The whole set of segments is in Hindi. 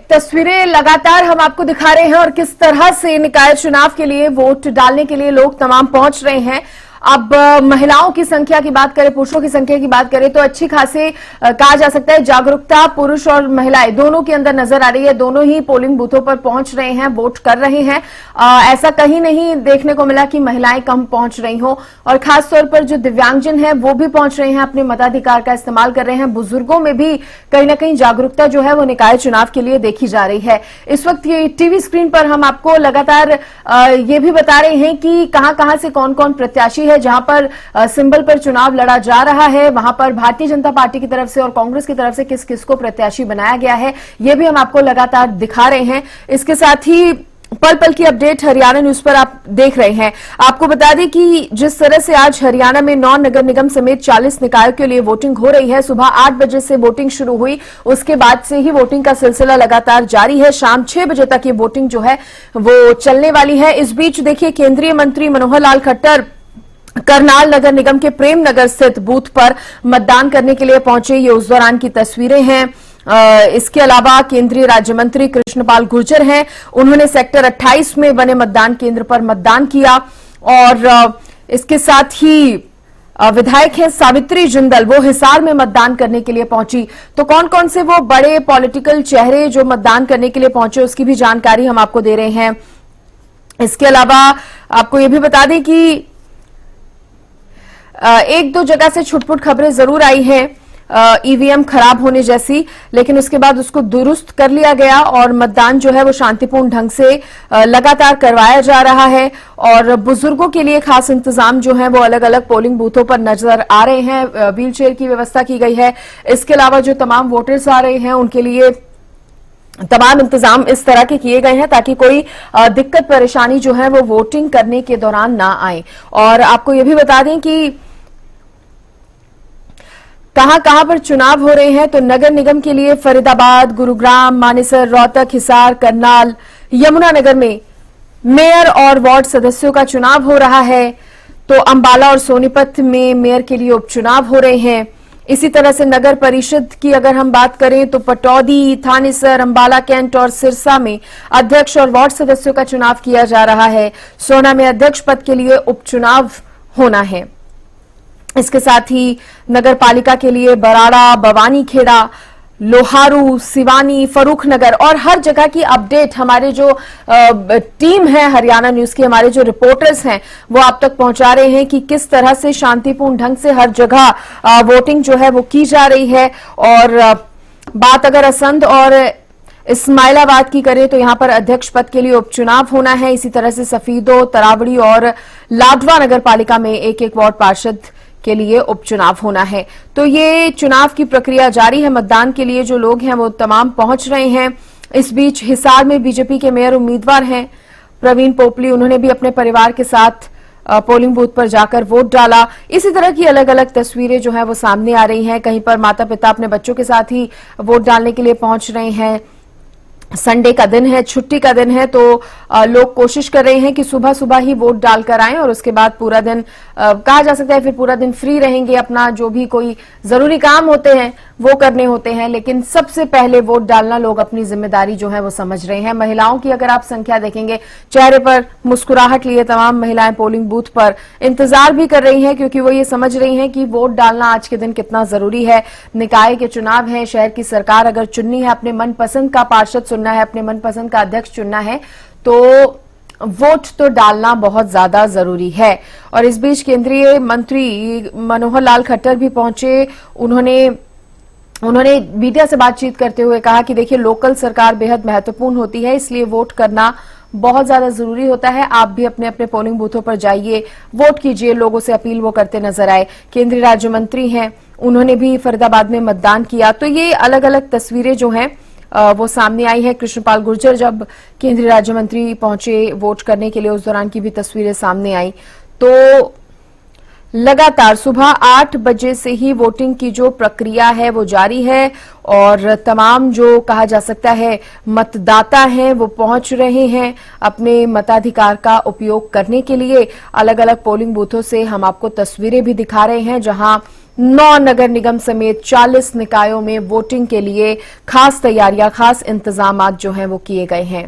तस्वीरें लगातार हम आपको दिखा रहे हैं और किस तरह से निकाय चुनाव के लिए वोट डालने के लिए लोग तमाम पहुंच रहे हैं। अब महिलाओं की संख्या की बात करें, पुरुषों की संख्या की बात करें तो अच्छी खासी कहा जा सकता है जागरूकता पुरुष और महिलाएं दोनों के अंदर नजर आ रही है। दोनों ही पोलिंग बूथों पर पहुंच रहे हैं, वोट कर रहे हैं। ऐसा कहीं नहीं देखने को मिला कि महिलाएं कम पहुंच रही हो, और खासतौर पर जो दिव्यांगजन है वो भी पहुंच रहे हैं, अपने मताधिकार का इस्तेमाल कर रहे हैं। बुजुर्गों में भी कहीं ना कहीं जागरूकता जो है वो निकाय चुनाव के लिए देखी जा रही है। इस वक्त ये टीवी स्क्रीन पर हम आपको लगातार ये भी बता रहे हैं कि कहां से कौन कौन प्रत्याशी है। जहां पर सिंबल पर चुनाव लड़ा जा रहा है वहां पर भारतीय जनता पार्टी की तरफ से और कांग्रेस की तरफ से किस किस को प्रत्याशी बनाया गया है, यह भी हम आपको लगातार दिखा रहे हैं। इसके साथ ही पल पल की अपडेट हरियाणा न्यूज पर आप देख रहे हैं। आपको बता दें कि जिस तरह से आज हरियाणा में 9 नगर निगम समेत 40 निकायों के लिए वोटिंग हो रही है। सुबह 8 बजे से वोटिंग शुरू हुई, उसके बाद से ही वोटिंग का सिलसिला लगातार जारी है। शाम 6 बजे तक ये वोटिंग जो है वो चलने वाली है। इस बीच देखिए, केंद्रीय मंत्री मनोहर लाल खट्टर करनाल नगर निगम के प्रेम नगर स्थित बूथ पर मतदान करने के लिए पहुंचे। ये उस दौरान की तस्वीरें हैं। इसके अलावा केंद्रीय राज्य मंत्री कृष्णपाल गुर्जर हैं, उन्होंने सेक्टर 28 में बने मतदान केंद्र पर मतदान किया। और इसके साथ ही विधायक हैं सावित्री जिंदल, वो हिसार में मतदान करने के लिए पहुंची। तो कौन कौन से वो बड़े पॉलिटिकल चेहरे जो मतदान करने के लिए पहुंचे उसकी भी जानकारी हम आपको दे रहे हैं। इसके अलावा आपको ये भी बता दें कि एक दो जगह से छुटपुट खबरें जरूर आई हैं ईवीएम खराब होने जैसी, लेकिन उसके बाद उसको दुरुस्त कर लिया गया और मतदान जो है वो शांतिपूर्ण ढंग से लगातार करवाया जा रहा है। और बुजुर्गों के लिए खास इंतजाम जो है वो अलग अलग पोलिंग बूथों पर नजर आ रहे हैं। व्हील चेयर की व्यवस्था की गई है। इसके अलावा जो तमाम वोटर्स आ रहे हैं उनके लिए तमाम इंतजाम इस तरह के किए गए हैं ताकि कोई दिक्कत परेशानी जो है वो वोटिंग करने के दौरान ना आए। और आपको ये भी बता दें कि कहां पर चुनाव हो रहे हैं। तो नगर निगम के लिए फरीदाबाद, गुरुग्राम, मानेसर, रोहतक, हिसार, करनाल, यमुनानगर में मेयर और वार्ड सदस्यों का चुनाव हो रहा है। तो अंबाला और सोनीपत में मेयर के लिए उपचुनाव हो रहे हैं। इसी तरह से नगर परिषद की अगर हम बात करें तो पटौदी, थानेसर, अंबाला कैंट और सिरसा में अध्यक्ष और वार्ड सदस्यों का चुनाव किया जा रहा है। सोना में अध्यक्ष पद के लिए उपचुनाव होना है। इसके साथ ही नगर पालिका के लिए बराड़ा, भवानीखेड़ा, लोहारू, सिवानी, फरूखनगर और हर जगह की अपडेट हमारे जो टीम है हरियाणा न्यूज की, हमारे जो रिपोर्टर्स हैं वो आप तक पहुंचा रहे हैं कि किस तरह से शांतिपूर्ण ढंग से हर जगह वोटिंग जो है वो की जा रही है। और बात अगर असंध और इस्माइलाबाद की करें तो यहां पर अध्यक्ष पद के लिए उपचुनाव होना है। इसी तरह से सफीदो, तरावड़ी और लाडवा नगर पालिका में एक एक वार्ड पार्षद के लिए उपचुनाव होना है। तो ये चुनाव की प्रक्रिया जारी है। मतदान के लिए जो लोग हैं वो तमाम पहुंच रहे हैं। इस बीच हिसार में बीजेपी के मेयर उम्मीदवार हैं प्रवीण पोपली, उन्होंने भी अपने परिवार के साथ पोलिंग बूथ पर जाकर वोट डाला। इसी तरह की अलग अलग तस्वीरें जो है वो सामने आ रही हैं। कहीं पर माता पिता अपने बच्चों के साथ ही वोट डालने के लिए पहुंच रहे हैं। संडे का दिन है, छुट्टी का दिन है, तो लोग कोशिश कर रहे हैं कि सुबह सुबह ही वोट डालकर आएं और उसके बाद पूरा दिन कहा जा सकता है फिर पूरा दिन फ्री रहेंगे, अपना जो भी कोई जरूरी काम होते हैं वो करने होते हैं। लेकिन सबसे पहले वोट डालना लोग अपनी जिम्मेदारी जो है वो समझ रहे हैं। महिलाओं की अगर आप संख्या देखेंगे, चेहरे पर मुस्कुराहट लिए तमाम महिलाएं पोलिंग बूथ पर इंतजार भी कर रही हैं, क्योंकि वो ये समझ रही हैं कि वोट डालना आज के दिन कितना जरूरी है। निकाय के चुनाव है, शहर की सरकार अगर चुननी है, अपने मनपसंद का पार्षद चुनना है, अपने मनपसंद का अध्यक्ष चुनना है, तो वोट तो डालना बहुत ज्यादा जरूरी है। और इस बीच केंद्रीय मंत्री मनोहर लाल खट्टर भी पहुंचे। उन्होंने मीडिया से बातचीत करते हुए कहा कि देखिए, लोकल सरकार बेहद महत्वपूर्ण होती है, इसलिए वोट करना बहुत ज्यादा जरूरी होता है। आप भी अपने अपने पोलिंग बूथों पर जाइए, वोट कीजिए। लोगों से अपील वो करते नजर आए। केंद्रीय राज्य मंत्री हैं, उन्होंने भी फरीदाबाद में मतदान किया। तो ये अलग अलग तस्वीरें जो हैं वो सामने आई है। कृष्णपाल गुर्जर जब केंद्रीय राज्य मंत्री पहुंचे वोट करने के लिए, उस दौरान की भी तस्वीरें सामने आई। तो लगातार सुबह 8 बजे से ही वोटिंग की जो प्रक्रिया है वो जारी है और तमाम जो कहा जा सकता है मतदाता हैं वो पहुंच रहे हैं अपने मताधिकार का उपयोग करने के लिए। अलग अलग पोलिंग बूथों से हम आपको तस्वीरें भी दिखा रहे हैं जहां 9 नगर निगम समेत 40 निकायों में वोटिंग के लिए खास तैयारियां, खास इंतजाम जो हैं वो किए गए हैं।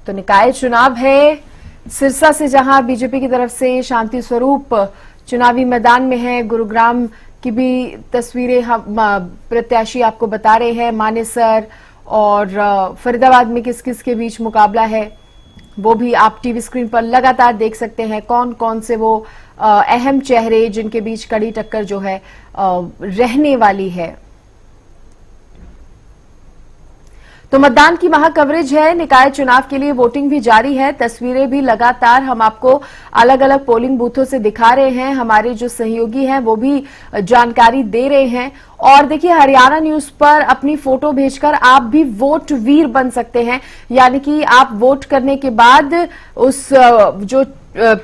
तो निकाय चुनाव है सिरसा से, जहां बीजेपी की तरफ से शांति स्वरूप चुनावी मैदान में है। गुरुग्राम की भी तस्वीरें हम प्रत्याशी आपको बता रहे हैं। मानेसर और फरीदाबाद में किस किस के बीच मुकाबला है वो भी आप टीवी स्क्रीन पर लगातार देख सकते हैं। कौन कौन से वो अहम चेहरे जिनके बीच कड़ी टक्कर जो है रहने वाली है। तो मतदान की महा कवरेज है। निकाय चुनाव के लिए वोटिंग भी जारी है। तस्वीरें भी लगातार हम आपको अलग अलग पोलिंग बूथों से दिखा रहे हैं। हमारे जो सहयोगी हैं वो भी जानकारी दे रहे हैं। और देखिए, हरियाणा न्यूज पर अपनी फोटो भेजकर आप भी वोट वीर बन सकते हैं, यानी कि आप वोट करने के बाद उस जो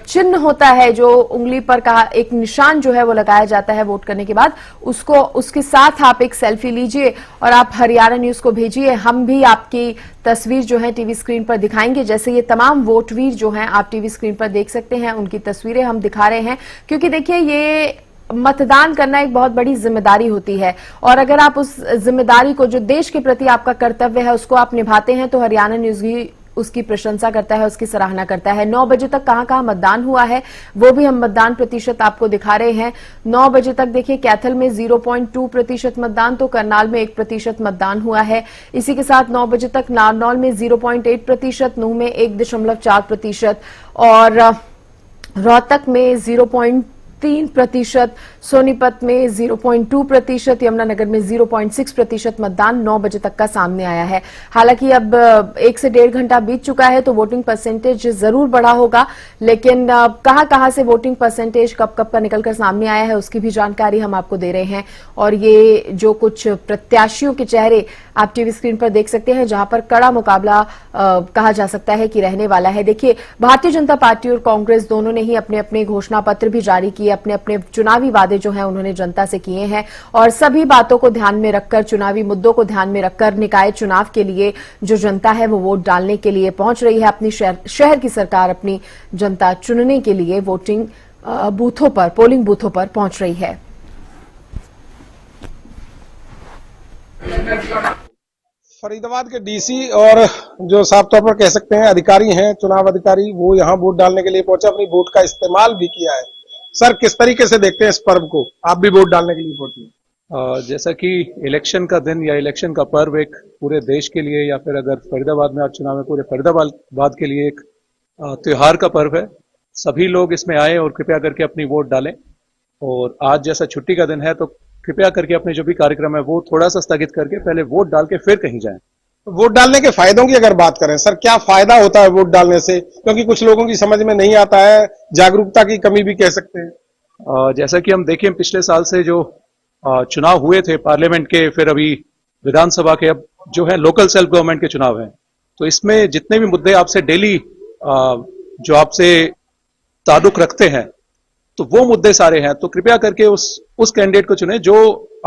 चिन्ह होता है, जो उंगली पर कहा एक निशान जो है वो लगाया जाता है वोट करने के बाद, उसको उसके साथ आप एक सेल्फी लीजिए और आप हरियाणा न्यूज को भेजिए। हम भी आपकी तस्वीर जो है टीवी स्क्रीन पर दिखाएंगे। जैसे ये तमाम वोटवीर जो हैं आप टीवी स्क्रीन पर देख सकते हैं, उनकी तस्वीरें हम दिखा रहे हैं, क्योंकि देखिए ये मतदान करना एक बहुत बड़ी जिम्मेदारी होती है और अगर आप उस जिम्मेदारी को, जो देश के प्रति आपका कर्तव्य है, उसको आप निभाते हैं तो हरियाणा न्यूज भी उसकी प्रशंसा करता है, उसकी सराहना करता है। 9 बजे तक कहां कहां मतदान हुआ है वो भी हम मतदान प्रतिशत आपको दिखा रहे हैं। 9 बजे तक देखिए कैथल में 0.2% मतदान, तो करनाल में 1% मतदान हुआ है। इसी के साथ 9 बजे तक नारनौल में 0.8%, नूंह में 1.4% और रोहतक में 0.3%, सोनीपत में 0.2%, यमुनानगर में 0.6% मतदान 9 बजे तक का सामने आया है। हालांकि अब 1 से 1.5 घंटा बीत चुका है तो वोटिंग परसेंटेज जरूर बढ़ा होगा, लेकिन कहां से वोटिंग परसेंटेज कब कब का निकलकर सामने आया है उसकी भी जानकारी हम आपको दे रहे हैं। और ये जो कुछ प्रत्याशियों के चेहरे आप टीवी स्क्रीन पर देख सकते हैं, जहां पर कड़ा मुकाबला कहा जा सकता है कि रहने वाला है। देखिए, भारतीय जनता पार्टी और कांग्रेस दोनों ने ही अपने अपने घोषणा पत्र भी जारी किए, अपने अपने चुनावी वादे जो हैं उन्होंने जनता से किए हैं और सभी बातों को ध्यान में रखकर, चुनावी मुद्दों को ध्यान में रखकर निकाय चुनाव के लिए जो जनता है वो वोट डालने के लिए पहुंच रही है। अपनी शहर की सरकार, अपनी जनता चुनने के लिए वोटिंग बूथों पर, पोलिंग बूथों पर पहुंच रही है। फरीदाबाद के डीसी और जो साफ तौर पर कह सकते हैं अधिकारी हैं, चुनाव अधिकारी, वो यहाँ वोट डालने के लिए पहुंचे, अपनी वोट का इस्तेमाल भी किया है। सर, किस तरीके से देखते हैं इस पर्व को? आप भी वोट डालने के लिए पहुंचे। जैसा कि इलेक्शन का दिन या इलेक्शन का पर्व एक पूरे देश के लिए, या फिर अगर फरीदाबाद में आज चुनाव है, पूरे फरीदाबाद के लिए एक त्योहार का पर्व है। सभी लोग इसमें आए और कृपया करके अपनी वोट डालें। और आज जैसा छुट्टी का दिन है तो कृपया करके अपने जो भी कार्यक्रम है वो थोड़ा सा स्थगित करके पहले वोट डाल के फिर कहीं जाएं। वोट डालने के फायदों की अगर बात करें सर, क्या फायदा होता है वोट डालने से? क्योंकि कुछ लोगों की समझ में नहीं आता है, जागरूकता की कमी भी कह सकते हैं। जैसा कि हम देखें, पिछले साल से जो चुनाव हुए थे पार्लियामेंट के, फिर अभी विधानसभा के, अब जो है लोकल सेल्फ गवर्नमेंट के चुनाव हैं, तो इसमें जितने भी मुद्दे आपसे डेली जो आपसे ताल्लुक रखते हैं तो वो मुद्दे सारे हैं। तो कृपया करके उस कैंडिडेट को चुने जो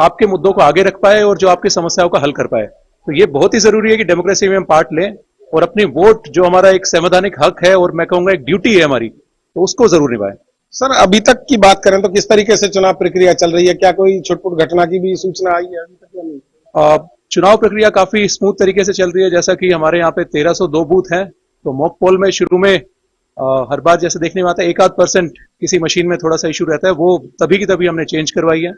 आपके मुद्दों को आगे रख पाए और जो आपकी समस्याओं का हल कर पाए। तो ये बहुत ही जरूरी है कि डेमोक्रेसी में हम पार्ट लें और अपनी वोट, जो हमारा एक संवैधानिक हक है और मैं कहूंगा एक ड्यूटी है हमारी, तो उसको जरूर निभाएं। सर, अभी तक की बात करें तो किस तरीके से चुनाव प्रक्रिया चल रही है? क्या कोई छुटपुट घटना की भी सूचना आई है अभी तक या नहीं? चुनाव प्रक्रिया काफी स्मूथ तरीके से चल रही है। जैसा कि हमारे यहाँ पे 1302 बूथ हैं, तो मॉक पोल में शुरू में हर बार जैसे देखने में आता है 1-8% किसी मशीन में थोड़ा सा इशू रहता है, वो तभी की तभी हमने चेंज करवाई है।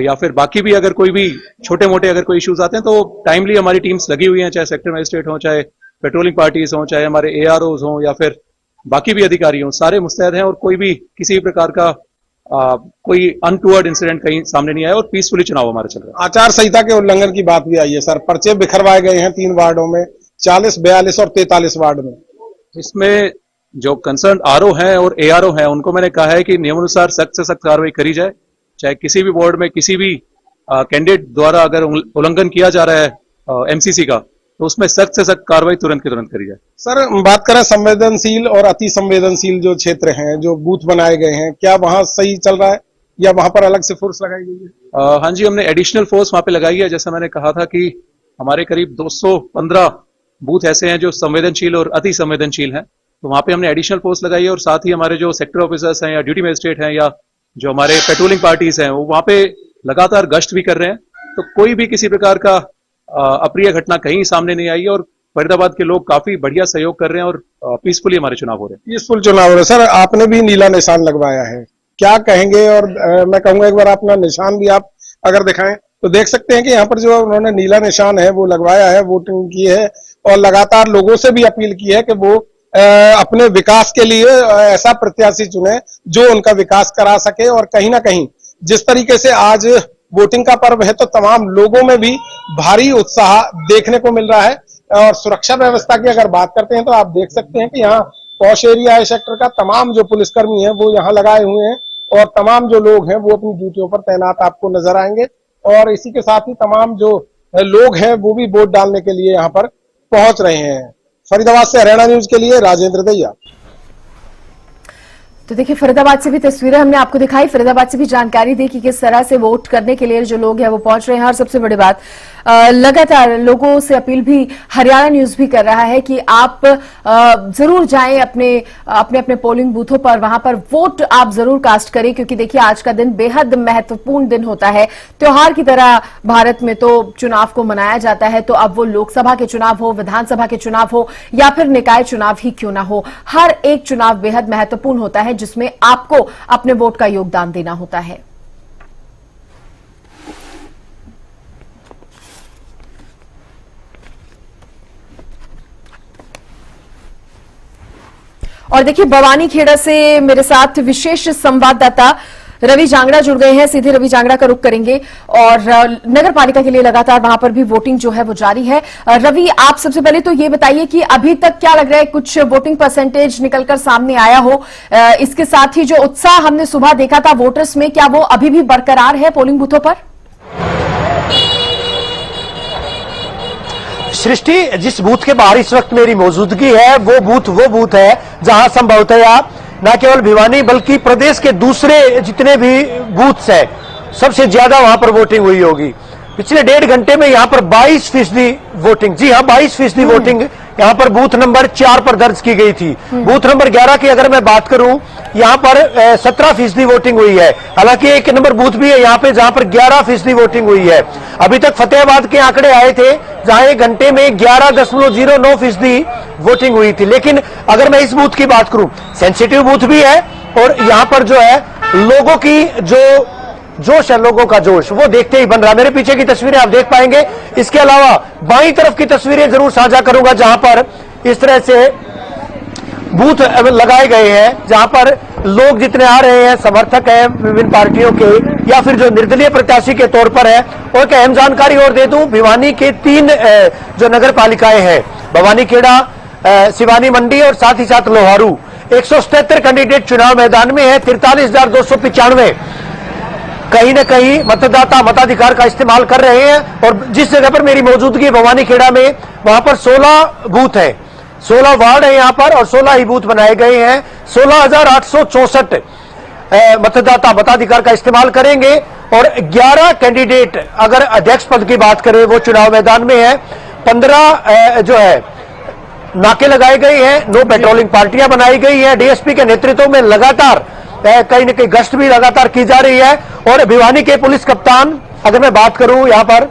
या फिर बाकी भी अगर कोई भी छोटे मोटे अगर कोई इश्यूज आते हैं तो टाइमली हमारी टीम्स लगी हुई हैं, चाहे सेक्टर मजिस्ट्रेट हो, चाहे पेट्रोलिंग पार्टीज हो, चाहे हमारे AROs हो, या फिर बाकी भी अधिकारी हो, सारे मुस्तैद हैं और कोई भी किसी भी प्रकार का कोई अनटूवर्ड इंसिडेंट कहीं सामने नहीं आया और पीसफुली चुनाव हमारा चल रहा है। आचार संहिता के उल्लंघन की बात भी आई है सर, पर्चे बिखरवाए गए हैं 3 वार्डों में, 40, 42 और 43 वार्ड में। इसमें जो कंसर्न RO हैं और ARO हैं, उनको मैंने कहा है कि नियमानुसार सख्त से सख्त कार्रवाई करी जाए। चाहे किसी भी वार्ड में किसी भी कैंडिडेट द्वारा अगर उल्लंघन किया जा रहा है MCC का, तो उसमें सख्त से सख्त कार्रवाई तुरंत की तुरंत करी जाए। सर, बात करें संवेदनशील और अति संवेदनशील जो क्षेत्र हैं, जो बूथ बनाए गए हैं, क्या वहां सही चल रहा है? या वहां पर अलग से फोर्स लगाई गई है? हाँ जी, हमने एडिशनल फोर्स वहां पे लगाई है। जैसा मैंने कहा था कि हमारे करीब 215 बूथ ऐसे हैं जो संवेदनशील और अति संवेदनशील हैं, तो वहां पे हमने एडिशनल फोर्स लगाई है। और साथ ही हमारे जो सेक्टर ऑफिसर्स हैं या ड्यूटी मजिस्ट्रेट हैं या जो हमारे पेट्रोलिंग पार्टीज हैं, वो वहां पे लगातार गश्त भी कर रहे हैं। तो कोई भी किसी प्रकार का अप्रिय घटना कहीं सामने नहीं आई है और फरीदाबाद के लोग काफी बढ़िया सहयोग कर रहे हैं और पीसफुली हमारे चुनाव हो रहे हैं। पीसफुल चुनाव हो रहे। सर, आपने भी नीला निशान लगवाया है, क्या कहेंगे? और मैं कहूंगा एक बार अपना निशान भी आप अगर दिखाएं तो देख सकते हैं कि यहाँ पर जो उन्होंने नीला निशान है वो लगवाया है, वोटिंग की है और लगातार लोगों से भी अपील की है कि वो अपने विकास के लिए ऐसा प्रत्याशी चुने जो उनका विकास करा सके। और कहीं ना कहीं जिस तरीके से आज वोटिंग का पर्व है तो तमाम लोगों में भी भारी उत्साह देखने को मिल रहा है। और सुरक्षा व्यवस्था की अगर बात करते हैं तो आप देख सकते हैं कि यहाँ पॉश एरिया है सेक्टर का, तमाम जो पुलिसकर्मी हैं वो यहाँ लगाए हुए हैं और तमाम जो लोग हैं वो अपनी ड्यूटियों पर तैनात आपको नजर आएंगे। और इसी के साथ ही तमाम जो लोग हैं वो भी वोट डालने के लिए यहाँ पर पहुंच रहे हैं। फरीदाबाद से हरियाणा न्यूज के लिए राजेंद्र दैया। तो देखिए, फरीदाबाद से भी तस्वीरें हमने आपको दिखाई, फरीदाबाद से भी जानकारी दी कि किस तरह से वोट करने के लिए जो लोग हैं वो पहुंच रहे हैं। और सबसे बड़ी बात, लगातार लोगों से अपील भी हरियाणा न्यूज भी कर रहा है कि आप जरूर जाएं अपने पोलिंग बूथों पर, वहां पर वोट आप जरूर कास्ट करें, क्योंकि देखिए आज का दिन बेहद महत्वपूर्ण दिन होता है। त्योहार की तरह भारत में तो चुनाव को मनाया जाता है, तो अब वो लोकसभा के चुनाव हो, विधानसभा के चुनाव हो या फिर निकाय चुनाव ही क्यों ना हो, हर एक चुनाव बेहद महत्वपूर्ण होता है जिसमें आपको अपने वोट का योगदान देना होता है। और देखिए, बवानी खेड़ा से मेरे साथ विशेष संवाददाता रवि जांगड़ा जुड़ गए हैं। सीधे रवि जांगड़ा का रुख करेंगे और नगर पालिका के लिए लगातार वहां पर भी वोटिंग जो है वो जारी है। रवि, आप सबसे पहले तो ये बताइए कि अभी तक क्या लग रहा है, कुछ वोटिंग परसेंटेज निकलकर सामने आया हो? इसके साथ ही जो उत्साह हमने सुबह देखा था वोटर्स में, क्या वो अभी भी बरकरार है पोलिंग बूथों पर? सृष्टि, जिस बूथ के बाहर इस वक्त मेरी मौजूदगी है वो बूथ है जहां संभवतया न केवल भिवानी बल्कि प्रदेश के दूसरे जितने भी बूथ्स हैं सबसे ज्यादा वहां पर वोटिंग हुई होगी। पिछले 1.5 घंटे में यहां पर 22% वोटिंग, जी हां 22% वोटिंग यहां पर बूथ नंबर 4 पर दर्ज की गई थी। बूथ नंबर 11 की अगर मैं बात करूं, यहां पर 17% वोटिंग हुई है। हालांकि एक नंबर बूथ भी है यहां पे जहां पर 11% वोटिंग हुई है। अभी तक फतेहाबाद के आंकड़े आए थे जहां 1 घंटे में 11.09% वोटिंग हुई थी। लेकिन अगर मैं इस बूथ की बात करूं, सेंसिटिव बूथ भी है और यहां पर जो है लोगों की जो जोश है, लोगों का जोश वो देखते ही बन रहा। मेरे पीछे की तस्वीरें आप देख पाएंगे। इसके अलावा बाईं तरफ की तस्वीरें जरूर साझा करूंगा जहां पर इस तरह से बूथ लगाए गए हैं, जहां पर लोग जितने आ रहे हैं, समर्थक हैं विभिन्न पार्टियों के या फिर जो निर्दलीय प्रत्याशी के तौर पर है। और एक अहम जानकारी और दे दूं, भिवानी के 3 जो नगर पालिकाएं हैं, भवानी खेड़ा, सिवानी मंडी और साथ ही साथ लोहारू, 177 कैंडिडेट चुनाव मैदान में है। 43,295 कहीं न कहीं मतदाता मताधिकार का इस्तेमाल कर रहे हैं। और जिस जगह पर मेरी मौजूदगी भवानी खेड़ा में, वहां पर 16 बूथ है, 16 वार्ड है यहां पर और 16 ही बूथ बनाए गए हैं। 16,864 मतदाता मताधिकार का इस्तेमाल करेंगे और 11 कैंडिडेट अगर अध्यक्ष पद की बात करें वो चुनाव मैदान में है। 15 जो है नाके लगाए गए हैं, 9 पेट्रोलिंग पार्टियां बनाई गई है। डीएसपी के नेतृत्व में लगातार कहीं न कहीं गश्त भी लगातार की जा रही है। और भिवानी के पुलिस कप्तान अगर मैं बात करूं यहां पर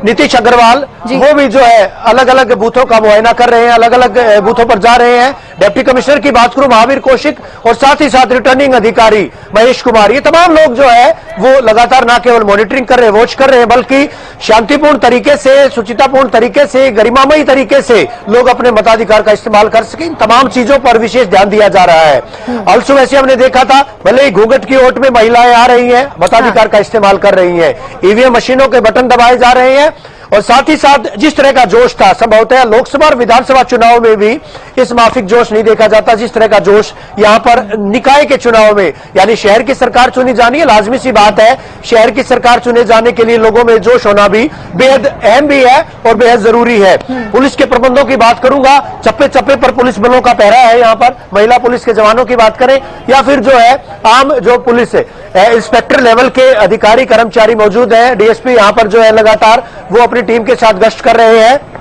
नीतीश अग्रवाल, वो भी जो है अलग अलग बूथों का मुआयना कर रहे हैं, अलग अलग बूथों पर जा रहे हैं। डिप्टी कमिश्नर की बात करूं महावीर कौशिक और साथ ही साथ रिटर्निंग अधिकारी महेश कुमार, ये तमाम लोग जो है वो लगातार ना केवल मॉनिटरिंग कर रहे हैं, वॉच कर रहे हैं, बल्कि शांतिपूर्ण तरीके से, शुचितापूर्ण तरीके से, गरिमामयी तरीके से लोग अपने मताधिकार का इस्तेमाल कर सकें। तमाम चीजों पर विशेष ध्यान दिया जा रहा है। अल सुबह से हमने देखा था, भले ही घूंघट की ओट में महिलाएं आ रही हैं, मताधिकार का इस्तेमाल कर रही हैं, ईवीएम मशीनों के बटन दबाए जा रहे हैं। और साथ ही साथ जिस तरह का जोश था, संभवतः लोकसभा और विधानसभा चुनाव में भी इस माफिक जोश नहीं देखा जाता जिस तरह का जोश यहां पर निकाय के चुनाव में, यानी शहर की सरकार चुनी जानी है, लाजमी सी बात है। शहर की सरकार चुने जाने के लिए लोगों में जोश होना भी बेहद अहम भी है और बेहद जरूरी है। पुलिस के प्रबंधों की बात करूंगा, चप्पे चप्पे पर पुलिस बलों का पहरा है। यहां पर महिला पुलिस के जवानों की बात करें या फिर जो है आम जो पुलिस है, इंस्पेक्टर लेवल के अधिकारी कर्मचारी मौजूद हैं। डीएसपी यहां पर जो है लगातार वो अपनी टीम के साथ गश्त कर रहे हैं।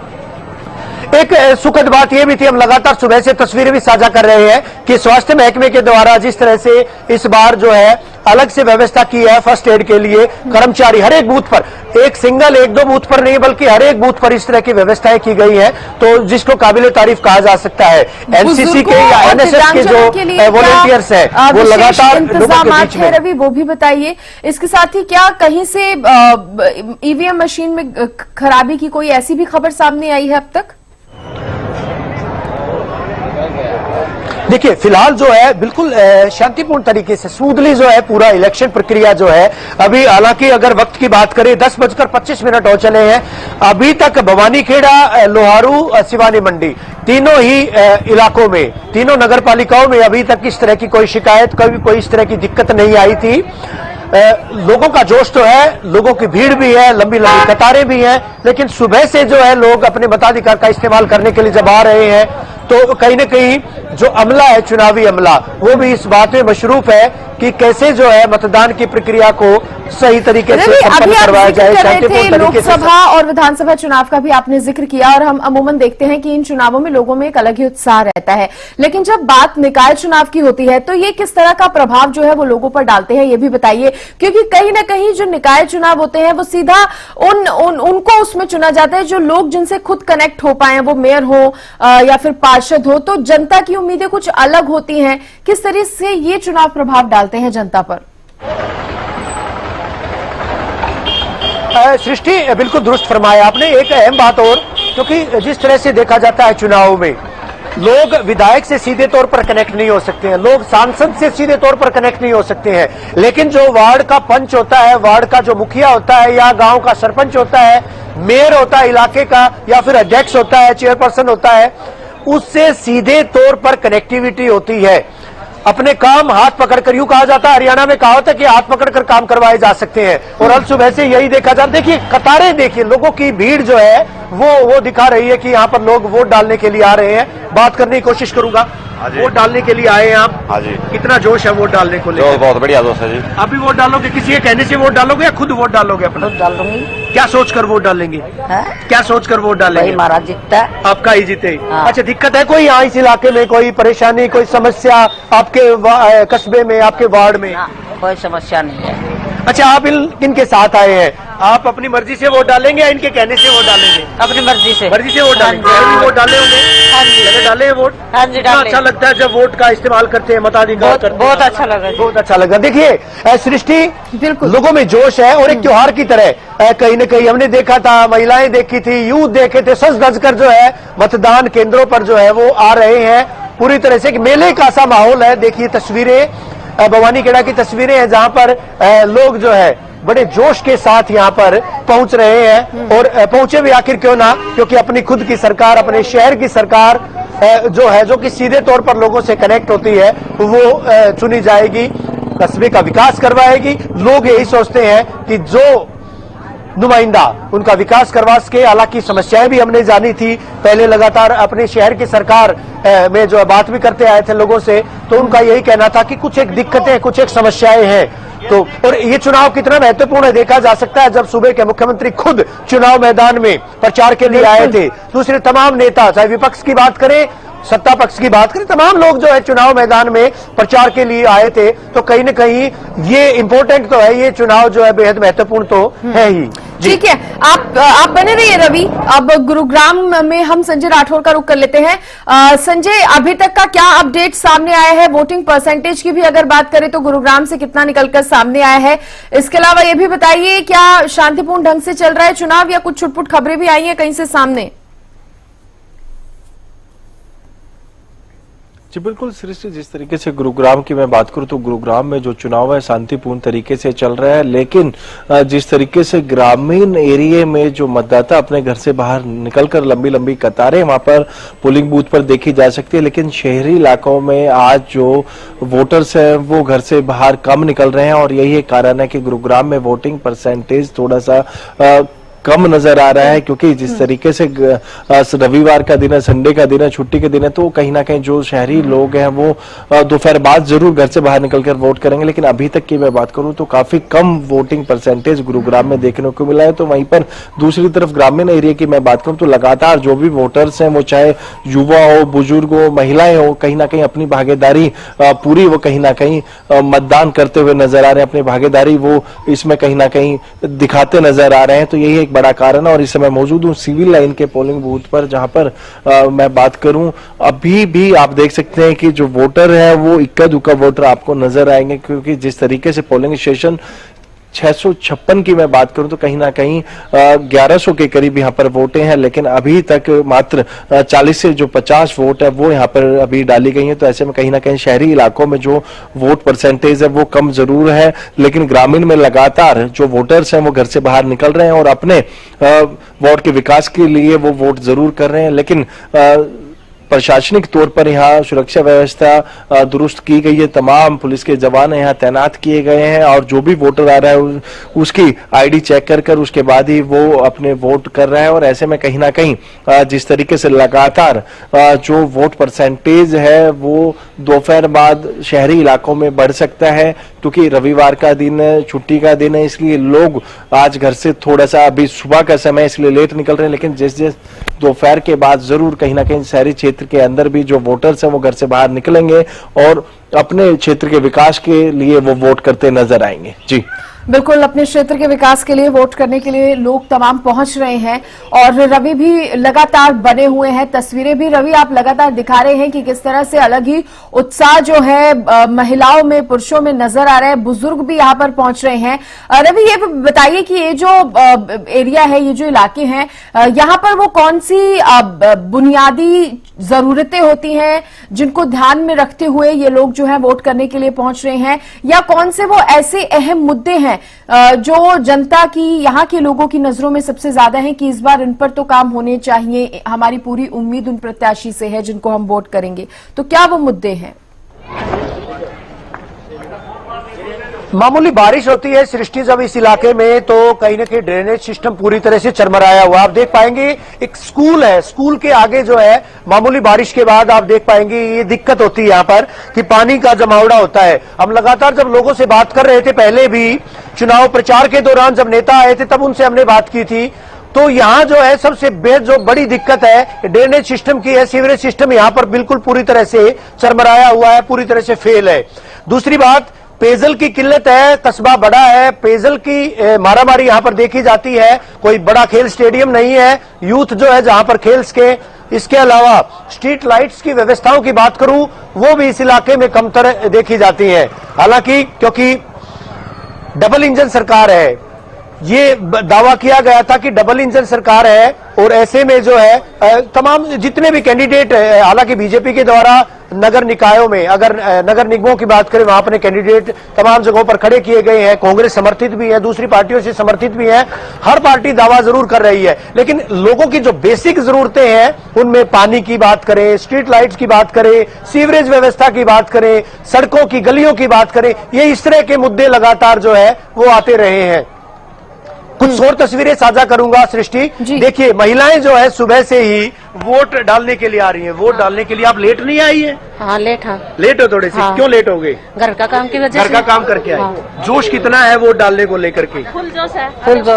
एक सुखद बात यह भी थी, हम लगातार सुबह से तस्वीरें भी साझा कर रहे हैं कि स्वास्थ्य महकमे के द्वारा जिस तरह से इस बार जो है अलग से व्यवस्था की है फर्स्ट एड के लिए, कर्मचारी हर एक बूथ पर, एक सिंगल एक दो बूथ पर नहीं बल्कि हर एक बूथ पर इस तरह की व्यवस्थाएं की गई है, तो जिसको काबिले तारीफ कहा जा सकता है। एनसीसी के या एनएसएस के जो वॉलंटियर्स है वो लगातार लोगों के बीच में। रवि, वो भी बताइए। इसके साथ ही क्या कहीं से ईवीएम मशीन में खराबी की कोई ऐसी भी खबर सामने आई है अब तक? देखिए, फिलहाल जो है बिल्कुल शांतिपूर्ण तरीके से स्मूथली जो है पूरा इलेक्शन प्रक्रिया जो है अभी, हालांकि अगर वक्त की बात करें 10:25 हो चले हैं, अभी तक भवानीखेड़ा, लोहारू, सिवानी मंडी तीनों ही इलाकों में, तीनों नगर पालिकाओं में अभी तक इस तरह की कोई शिकायत, कोई इस तरह की दिक्कत नहीं आई थी। लोगों का जोश तो है, लोगों की भीड़ भी है, लंबी लंबी कतारें भी हैं, लेकिन सुबह से जो है लोग अपने मताधिकार का इस्तेमाल करने के लिए जब आ रहे हैं तो कहीं न कहीं जो अमला है, चुनावी अमला, वो भी इस बात में मशरूफ है कि कैसे जो है मतदान की प्रक्रिया को सही तरीके से संपन्न करवाया जाए, शांतिपूर्ण तरीके से। लोकसभा और विधानसभा चुनाव का भी आपने जिक्र किया और हम अमूमन देखते हैं कि इन चुनावों में लोगों में एक अलग ही उत्साह रहता है, लेकिन जब बात निकाय चुनाव की होती है तो ये किस तरह का प्रभाव जो है वो लोगों पर डालते हैं, ये भी बताइए। क्योंकि कहीं ना कहीं जो निकाय चुनाव होते हैं वो सीधा उनको उसमें चुना जाता है जो लोग जिनसे खुद कनेक्ट हो पाए, वो मेयर हो या फिर पार्षद हो, तो जनता की उम्मीदें कुछ अलग होती हैं। किस तरह से ये चुनाव प्रभाव डालते हैं जनता पर? सृष्टि, बिल्कुल दुरुस्त फरमाया आपने। एक अहम बात और, क्योंकि जिस तरह से देखा जाता है चुनाव में लोग विधायक से सीधे तौर पर कनेक्ट नहीं हो सकते हैं, लोग सांसद से सीधे तौर पर कनेक्ट नहीं हो सकते हैं, लेकिन जो वार्ड का पंच होता है, वार्ड का जो मुखिया होता है या गांव का सरपंच होता है, मेयर होता है इलाके का या फिर अध्यक्ष होता है, चेयरपर्सन होता है, उससे सीधे तौर पर कनेक्टिविटी होती है। अपने काम हाथ पकड़कर, यूं कहा जाता है, हरियाणा में कहावत है कि हाथ पकड़कर काम करवाए जा सकते हैं, और अल सुबह से यही देखा जाता। देखिए कतारें, देखिए लोगों की भीड़ जो है वो दिखा रही है कि यहाँ पर लोग वोट डालने के लिए आ रहे हैं। बात करने की कोशिश करूंगा, वोट डालने के लिए आए हैं आप? हाँ जी। कितना जोश है वोट डालने को लेकर? बहुत बढ़िया जोश है जी। आप भी वोट डालोगे? किसी के कहने से वोट डालोगे या खुद वोट डालोगे अपना? डाल दूंगी। क्या सोचकर वोट डालेंगे? क्या सोचकर वोट डालेंगे? महाराज जीतता है, आपका ही जीते। हाँ। अच्छा, दिक्कत है कोई यहाँ इस इलाके में, कोई परेशानी, कोई समस्या आपके कस्बे में, आपके वार्ड में? कोई समस्या नहीं है। अच्छा, आप इनके साथ आए हैं, आप अपनी मर्जी से वोट डालेंगे या इनके कहने से वोट डालेंगे? अपनी मर्जी से। मर्जी से वोट डालेंगे। वोट डाले होंगे? हाँ जी। मैंने डाले हैं वोट? हाँ जी, डाले। अच्छा लगता है जब वोट का इस्तेमाल करते हैं, मताधिकार करते हैं? बहुत अच्छा लगा, बहुत अच्छा लगा। देखिए सृष्टि, बिल्कुल लोगों में जोश है और एक त्योहार की तरह कहीं न कहीं हमने देखा था, महिलाएं देखी थी, यूथ देखे थे, सज धज कर जो है मतदान केंद्रों पर जो है वो आ रहे हैं। पूरी तरह से एक मेले का सा माहौल है। देखिए तस्वीरें, भवानीखेड़ा की तस्वीरें हैं जहां पर लोग जो है बड़े जोश के साथ यहाँ पर पहुंच रहे हैं, और पहुंचे भी आखिर क्यों ना, क्योंकि अपनी खुद की सरकार, अपने शहर की सरकार जो है, जो कि सीधे तौर पर लोगों से कनेक्ट होती है, वो चुनी जाएगी, कस्बे का विकास करवाएगी। लोग यही सोचते हैं कि जो नुमाइंदा उनका विकास करवा सके। हालांकि समस्याएं भी हमने जानी थी पहले, लगातार अपने शहर की सरकार में जो बात भी करते आए थे लोगों से, तो उनका यही कहना था कि कुछ एक दिक्कतें, कुछ एक समस्याएं हैं। तो और ये चुनाव कितना महत्वपूर्ण है देखा जा सकता है जब सूबे के मुख्यमंत्री खुद चुनाव मैदान में प्रचार के लिए आए थे। दूसरे तमाम नेता, चाहे विपक्ष की बात करें, सत्ता पक्ष की बात करें, तमाम लोग जो है चुनाव मैदान में प्रचार के लिए आए थे। तो कहीं न कहीं ये इंपॉर्टेंट तो है, ये चुनाव जो है बेहद महत्वपूर्ण तो है ही। ठीक है, आप बने रहिए रवि। अब गुरुग्राम में हम संजय राठौर का रुख कर लेते हैं। संजय, अभी तक का क्या अपडेट सामने आया है? वोटिंग परसेंटेज की भी अगर बात करें तो गुरुग्राम से कितना निकलकर सामने आया है? इसके अलावा ये भी बताइए, क्या शांतिपूर्ण ढंग से चल रहा है चुनाव या कुछ छुटपुट खबरें भी आई हैं कहीं से सामने? जी बिल्कुल सृष्टि, जिस तरीके से गुरुग्राम की मैं बात करूं तो गुरुग्राम में जो चुनाव है शांतिपूर्ण तरीके से चल रहा है, लेकिन जिस तरीके से ग्रामीण एरिया में जो मतदाता अपने घर से बाहर निकलकर लंबी लंबी कतारें वहां पर पोलिंग बूथ पर देखी जा सकती है, लेकिन शहरी इलाकों में आज जो वोटर्स है वो घर से बाहर कम निकल रहे हैं, और यही एक कारण है कि गुरुग्राम में वोटिंग परसेंटेज थोड़ा सा कम नजर आ रहा है, क्योंकि जिस तरीके से रविवार का दिन है, संडे का दिन है, छुट्टी के दिन है, तो कहीं ना कहीं जो शहरी लोग हैं वो दोपहर बाद जरूर घर से बाहर निकलकर वोट करेंगे। लेकिन अभी तक की मैं बात करूं तो काफी कम वोटिंग परसेंटेज गुरुग्राम में देखने को मिला है। तो वहीं पर दूसरी तरफ ग्रामीण एरिया की मैं बात करूं तो लगातार जो भी वोटर्स हैं, वो चाहे युवा हो, बुजुर्ग हो, महिलाएं हो, कहीं ना कहीं अपनी भागीदारी पूरी वो कहीं ना कहीं मतदान करते हुए नजर आ रहे हैं, अपनी भागीदारी वो इसमें कहीं ना कहीं दिखाते नजर आ रहे हैं। तो यही एक बड़ा कारण है। और इस समय मौजूद हूँ सिविल लाइन के पोलिंग बूथ पर, जहां पर मैं बात करूं अभी भी आप देख सकते हैं कि जो वोटर है वो इक्का दुक्का वोटर आपको नजर आएंगे, क्योंकि जिस तरीके से पोलिंग स्टेशन 656 की मैं बात करूं तो कहीं ना कहीं 1100 के करीब यहां पर वोटें हैं, लेकिन अभी तक मात्र 40 से जो 50 वोट है वो यहां पर अभी डाली गई हैं। तो ऐसे में कहीं ना कहीं शहरी इलाकों में जो वोट परसेंटेज है वो कम जरूर है, लेकिन ग्रामीण में लगातार जो वोटर्स हैं वो घर से बाहर निकल रहे हैं और अपने वार्ड के विकास के लिए वो वोट जरूर कर रहे हैं। लेकिन प्रशासनिक तौर पर यहाँ सुरक्षा व्यवस्था दुरुस्त की गई है, तमाम पुलिस के जवान यहाँ तैनात किए गए हैं और जो भी वोटर आ रहा है उसकी आईडी चेक कर उसके बाद ही वो अपने वोट कर रहा है। और ऐसे में कहीं ना कहीं जिस तरीके से लगातार जो वोट परसेंटेज है वो दोपहर बाद शहरी इलाकों में बढ़ सकता है, क्योंकि रविवार का दिन है, छुट्टी का दिन है, इसलिए लोग आज घर से थोड़ा सा अभी सुबह का समय इसलिए लेट निकल रहे हैं। लेकिन जिस दोपहर के बाद जरूर कहीं ना कहीं शहरी क्षेत्र के अंदर भी जो वोटर्स हैं वो घर से बाहर निकलेंगे और अपने क्षेत्र के विकास के लिए वो वोट करते नजर आएंगे। जी बिल्कुल, अपने क्षेत्र के विकास के लिए वोट करने के लिए लोग तमाम पहुंच रहे हैं और रवि भी लगातार बने हुए हैं। तस्वीरें भी रवि आप लगातार दिखा रहे हैं कि किस तरह से अलग ही उत्साह जो है महिलाओं में, पुरुषों में नजर आ रहा है। बुजुर्ग भी यहां पर पहुंच रहे हैं। रवि ये बताइए कि ये जो एरिया है, ये जो इलाके हैं, यहां पर वो कौन सी बुनियादी जरूरतें होती हैं जिनको ध्यान में रखते हुए ये लोग जो है वोट करने के लिए पहुंच रहे हैं, या कौन से वो ऐसे अहम मुद्दे हैं जो जनता की, यहाँ के लोगों की नजरों में सबसे ज्यादा है कि इस बार इन पर तो काम होने चाहिए, हमारी पूरी उम्मीद उन प्रत्याशी से है जिनको हम वोट करेंगे, तो क्या वो मुद्दे हैं? मामूली बारिश होती है सृष्टि जब इस इलाके में, तो कहीं ना कहीं ड्रेनेज सिस्टम पूरी तरह से चरमराया हुआ। आप देख पाएंगे एक स्कूल है, स्कूल के आगे जो है मामूली बारिश के बाद आप देख पाएंगे ये दिक्कत होती है यहाँ पर कि पानी का जमावड़ा होता है। हम लगातार जब लोगों से बात कर रहे थे, पहले भी चुनाव प्रचार के दौरान जब नेता आए थे तब उनसे हमने बात की थी, तो यहाँ जो है सबसे जो बड़ी दिक्कत है ड्रेनेज सिस्टम की है। सीवरेज सिस्टम यहाँ पर बिल्कुल पूरी तरह से चरमराया हुआ है, पूरी तरह से फेल है। दूसरी बात, पेयजल की किल्लत है, कस्बा बड़ा है, पेयजल की मारामारी यहां पर देखी जाती है। कोई बड़ा खेल स्टेडियम नहीं है, यूथ जो है जहां पर खेल सके। इसके अलावा स्ट्रीट लाइट्स की व्यवस्थाओं की बात करूं, वो भी इस इलाके में कमतर देखी जाती है। हालांकि क्योंकि डबल इंजन सरकार है, ये दावा किया गया था कि डबल इंजन सरकार है, और ऐसे में जो है तमाम जितने भी कैंडिडेट, हालांकि बीजेपी के द्वारा नगर निकायों में, अगर नगर निगमों की बात करें, वहां अपने कैंडिडेट तमाम जगहों पर खड़े किए गए हैं। कांग्रेस समर्थित भी है, दूसरी पार्टियों से समर्थित भी है, हर पार्टी दावा जरूर कर रही है। लेकिन लोगों की जो बेसिक जरूरतें हैं, उनमें पानी की बात करें, स्ट्रीट लाइट्स की बात करें, सीवरेज व्यवस्था की बात करें, सड़कों की, गलियों की बात करें, ये इस तरह के मुद्दे लगातार जो है वो आते रहे हैं। कुछ और तस्वीरें साझा करूंगा सृष्टि। देखिए, महिलाएं जो है सुबह से ही वोट डालने के लिए आ रही हैं। वोट डालने के लिए आप लेट नहीं आई है? हाँ, लेट हो थोड़े से। क्यों लेट हो गए? घर का काम की वजह से। घर का काम करके आए। जोश कितना है वोट डालने को लेकर के? फुल जोश है।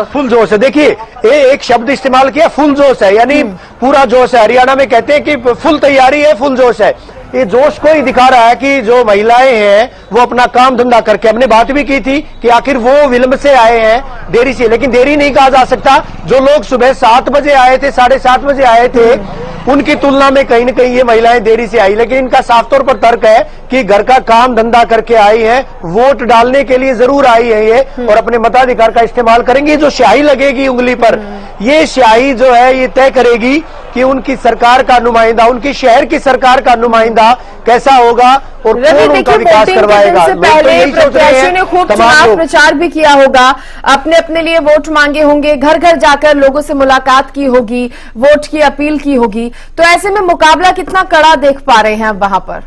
फुल जोश है। देखिए, एक शब्द इस्तेमाल किया, फुल जोश है, यानी पूरा जोश है। हरियाणा में कहते हैं कि फुल तैयारी है, फुल जोश है। ये जोश को ही दिखा रहा है कि जो महिलाएं हैं वो अपना काम धंधा करके, हमने बात भी की थी कि आखिर वो विलंब से आए हैं, देरी से, लेकिन देरी नहीं कहा जा सकता। जो लोग सुबह 7 बजे आए थे, 7:30 बजे आए थे, उनकी तुलना में कहीं न कहीं ये महिलाएं देरी से आई। लेकिन इनका साफ तौर पर तर्क है कि घर का काम धंधा करके आई है, वोट डालने के लिए जरूर आई है ये, और अपने मताधिकार का इस्तेमाल करेंगे। जो स्याही लगेगी उंगली पर, ये स्याही जो है ये तय करेगी कि उनकी सरकार का नुमाइंदा, उनकी शहर की सरकार का नुमाइंदा कैसा होगा और कौन उनका विकास करवाएगा। पहले प्रत्याशियों ने खूब चुनाव प्रचार भी किया होगा, अपने अपने लिए वोट मांगे होंगे, घर घर जाकर लोगों से मुलाकात की होगी, वोट की अपील की होगी, तो ऐसे में मुकाबला कितना कड़ा देख पा रहे हैं वहां पर?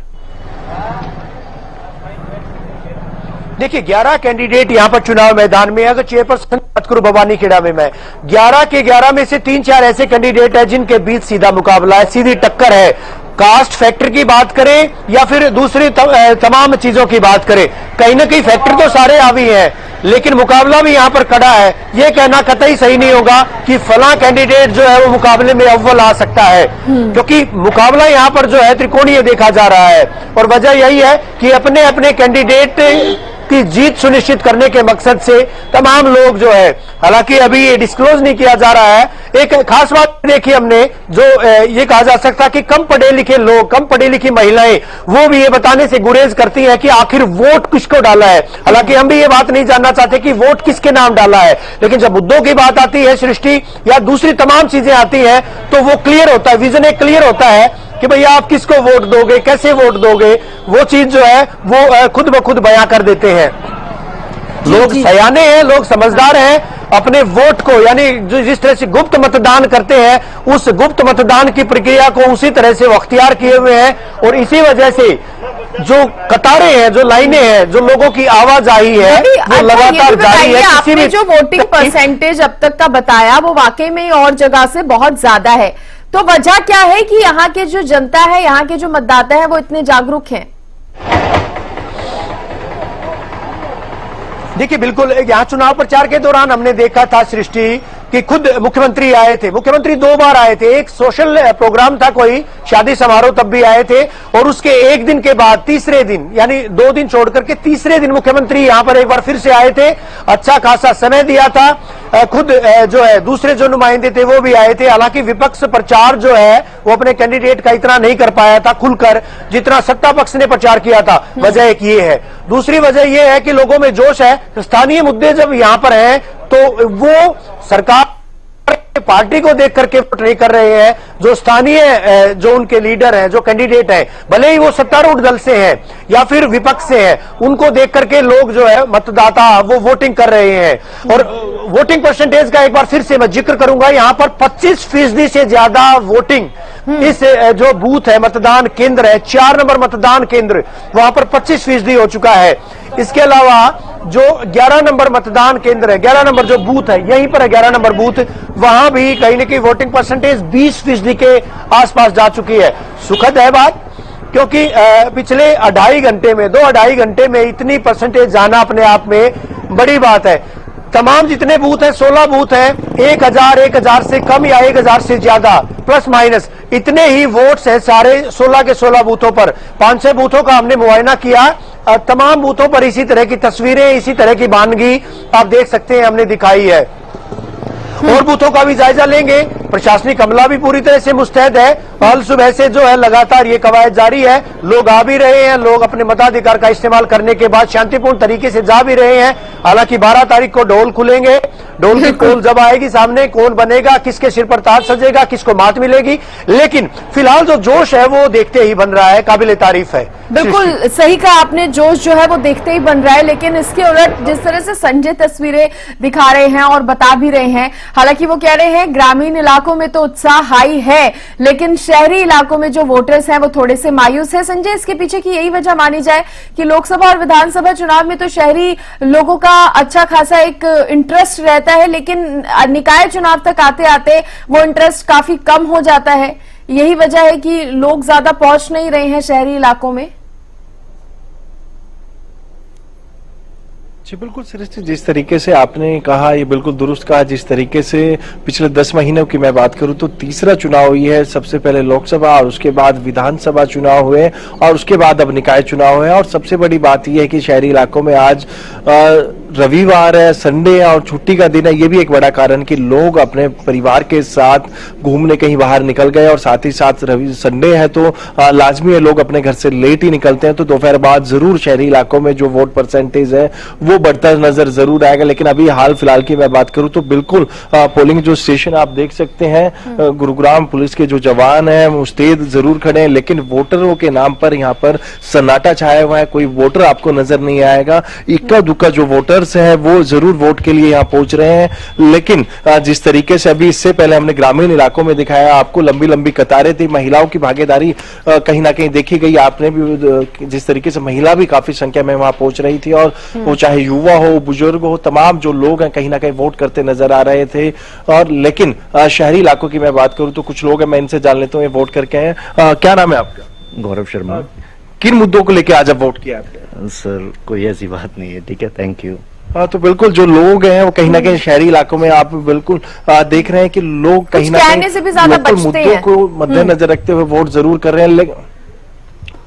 देखिए 11 कैंडिडेट यहां पर चुनाव मैदान में है। अगर चेयरपर्सन बात करूं भवानी खेड़ा में मैं 11 के 11 में से 3-4 ऐसे कैंडिडेट है जिनके बीच सीधा मुकाबला है, सीधी टक्कर है। कास्ट फैक्टर की बात करें या फिर दूसरी तमाम चीजों की बात करें, कहीं ना कहीं फैक्टर तो सारे हावी हैं, लेकिन मुकाबला भी यहां पर खड़ा है। यह कहना कतई सही नहीं होगा कि फला कैंडिडेट जो है वो मुकाबले में अव्वल आ सकता है, क्योंकि मुकाबला यहां पर जो है त्रिकोणीय देखा जा रहा है। और वजह यही है कि अपने अपने कैंडिडेट की जीत सुनिश्चित करने के मकसद से तमाम लोग जो है, हालांकि अभी ये डिस्क्लोज नहीं किया जा रहा है। एक खास बात देखी हमने, जो ये कहा जा सकता कि कम पढ़े लिखे लोग, कम पढ़ी लिखी महिलाएं, वो भी ये बताने से गुरेज करती हैं कि आखिर वोट किसको डाला है। हालांकि हम भी ये बात नहीं जानना चाहते कि वोट किसके नाम डाला है, लेकिन जब मुद्दों की बात आती है, सृष्टि या दूसरी तमाम चीजें आती हैं, तो वो क्लियर होता है, विजन एक क्लियर होता है कि भैया आप किसको वोट दोगे, कैसे वोट दोगे, वो चीज जो है वो खुद ब खुद बयां कर देते हैं। लोग सयाने हैं, लोग समझदार हैं, अपने वोट को यानी जो जिस तरह से गुप्त मतदान करते हैं, उस गुप्त मतदान की प्रक्रिया को उसी तरह से वो अख्तियार किए हुए हैं। और इसी वजह से जो कतारें हैं, जो लाइनें हैं, जो लोगों की आवाजाही है, वो लगातार जारी है। आपने जो वोटिंग परसेंटेज अब तक का बताया वो वाकई में और जगह से बहुत ज्यादा है, तो वजह क्या है कि यहाँ के जो जनता है, यहाँ के जो मतदाता है वो इतने जागरूक हैं? देखिए बिल्कुल, यहाँ चुनाव प्रचार के दौरान हमने देखा था सृष्टि कि खुद मुख्यमंत्री आए थे। मुख्यमंत्री 2 बार आए थे, एक सोशल प्रोग्राम था, कोई शादी समारोह, तब भी आए थे। और उसके एक दिन के बाद तीसरे दिन, यानी 2 दिन छोड़ करके तीसरे दिन मुख्यमंत्री यहां पर एक बार फिर से आए थे। अच्छा खासा समय दिया था। खुद जो है दूसरे जो नुमाइंदे थे वो भी आए थे। हालांकि विपक्ष प्रचार जो है वो अपने कैंडिडेट का इतना नहीं कर पाया था खुलकर, जितना सत्ता पक्ष ने प्रचार किया था। वजह एक ये है। दूसरी वजह यह है कि लोगों में जोश है। स्थानीय मुद्दे जब यहां पर हैं तो वो सरकार पार्टी को देख करके वोट नहीं कर रहे हैं। जो स्थानीय जो उनके लीडर हैं, जो कैंडिडेट हैं, भले ही वो सत्तारूढ़ दल से हैं या फिर विपक्ष से हैं, उनको देख करके लोग जो है मतदाता वो वोटिंग कर रहे हैं। और वोटिंग परसेंटेज का एक बार फिर से मैं जिक्र करूंगा, यहां पर 25% से ज्यादा वोटिंग इस जो बूथ है, मतदान केंद्र है, 4 नंबर मतदान केंद्र, वहां पर 25% हो चुका है। इसके अलावा जो 11 नंबर मतदान केंद्र है, 11 नंबर जो बूथ है, यहीं पर है 11 नंबर बूथ, वहां भी कहीं न कहीं वोटिंग परसेंटेज 20% के आसपास जा चुकी है। सुखद है बात, क्योंकि पिछले 2.5 घंटे में 2-2.5 घंटे में इतनी परसेंटेज जाना अपने आप में बड़ी बात है। तमाम जितने बूथ हैं, 16 बूथ हैं, 1000 से कम या 1000 से ज्यादा प्लस माइनस इतने ही वोट्स हैं सारे 16 के 16 बूथों पर। 500 बूथों का हमने मुआयना किया। तमाम बूथों पर इसी तरह की तस्वीरें, इसी तरह की बानगी आप देख सकते हैं, हमने दिखाई है। और बूथों का भी जायजा लेंगे। प्रशासनिक अमला भी पूरी तरह से मुस्तैद है। कल सुबह से जो है लगातार ये कवायद जारी है। लोग आ भी रहे हैं, लोग अपने मताधिकार का इस्तेमाल करने के बाद शांतिपूर्ण तरीके से जा भी रहे हैं। हालांकि 12 तारीख को ढोल खुलेंगे। ढोल की पोल जब आएगी सामने, कौन बनेगा, किसके सिर पर ताज सजेगा, किसको मात मिलेगी, लेकिन फिलहाल जो जोश है वो देखते ही बन रहा है, काबिले तारीफ है। बिल्कुल सही कहा आपने, जोश जो है वो देखते ही बन रहा है। लेकिन इसके उलट जिस तरह से संजय तस्वीरें दिखा रहे हैं और बता भी रहे हैं, हालांकि वो कह रहे हैं ग्रामीण इलाकों में तो उत्साह हाई है, लेकिन शहरी इलाकों में जो वोटर्स हैं वो थोड़े से मायूस है। संजय, इसके पीछे की यही वजह मानी जाए कि लोकसभा और विधानसभा चुनाव में तो शहरी लोगों का अच्छा खासा एक इंटरेस्ट रहता है, लेकिन निकाय चुनाव तक आते आते वो इंटरेस्ट काफी कम हो जाता है। यही वजह है कि लोग ज्यादा पहुंच नहीं रहे हैं शहरी इलाकों में। जी बिल्कुल सृष्टि, जिस तरीके से आपने कहा ये बिल्कुल दुरुस्त कहा। जिस तरीके से पिछले 10 महीनों की मैं बात करूं तो तीसरा चुनाव हुई है। सबसे पहले लोकसभा और उसके बाद विधानसभा चुनाव हुए और उसके बाद अब निकाय चुनाव हुए। और सबसे बड़ी बात यह है कि शहरी इलाकों में आज रविवार है, संडे है और छुट्टी का दिन है। ये भी एक बड़ा कारण कि लोग अपने परिवार के साथ घूमने कहीं बाहर निकल गए। और साथ ही साथ संडे है तो लाजमी है लोग अपने घर से लेट ही निकलते हैं, तो दोपहर बाद जरूर शहरी इलाकों में जो वोट परसेंटेज है वो बढ़ता नजर जरूर आएगा। लेकिन अभी हाल फिलहाल की मैं बात करूं तो बिल्कुल पोलिंग जो स्टेशन आप देख सकते हैं, गुरुग्राम पुलिस के जो जवान हैं मुस्तैद जरूर खड़े हैं, लेकिन वोटरों के नाम पर यहाँ पर सन्नाटा छाया हुआ है। कोई वोटर आपको नजर नहीं आएगा। इक्का दुक्का जो वोटर वोटर्स हैं वो जरूर वोट के लिए यहाँ पहुंच रहे हैं, लेकिन जिस तरीके से अभी इससे पहले हमने ग्रामीण इलाकों में दिखाया आपको, लंबी लंबी कतारें थी, महिलाओं की भागीदारी कहीं ना कहीं देखी गई। आपने भी जिस तरीके से महिला भी काफी संख्या में वहां पहुंच रही थी, और वो चाहे युवा हो, बुजुर्ग हो, तमाम जो लोग हैं कहीं ना कहीं वोट करते नजर आ रहे थे। और लेकिन शहरी इलाकों की मैं बात करूं तो कुछ लोग हैं, मैं इनसे जान लेता हूं, ये वोट करके हैं। क्या नाम है आपका? गौरव शर्मा। किन मुद्दों को लेकर आज अब वोट किया आपने? सर कोई ऐसी बात नहीं है, ठीक है, थैंक यू। हाँ, तो बिल्कुल जो लोग हैं वो कहीं ना कहीं शहरी इलाकों में आप बिल्कुल देख रहे हैं कि लोग कहीं ना कहने से भी ज्यादा कहीं बचते मुद्दों हैं। को मद्देनजर रखते हुए वोट जरूर कर रहे हैं। लेकिन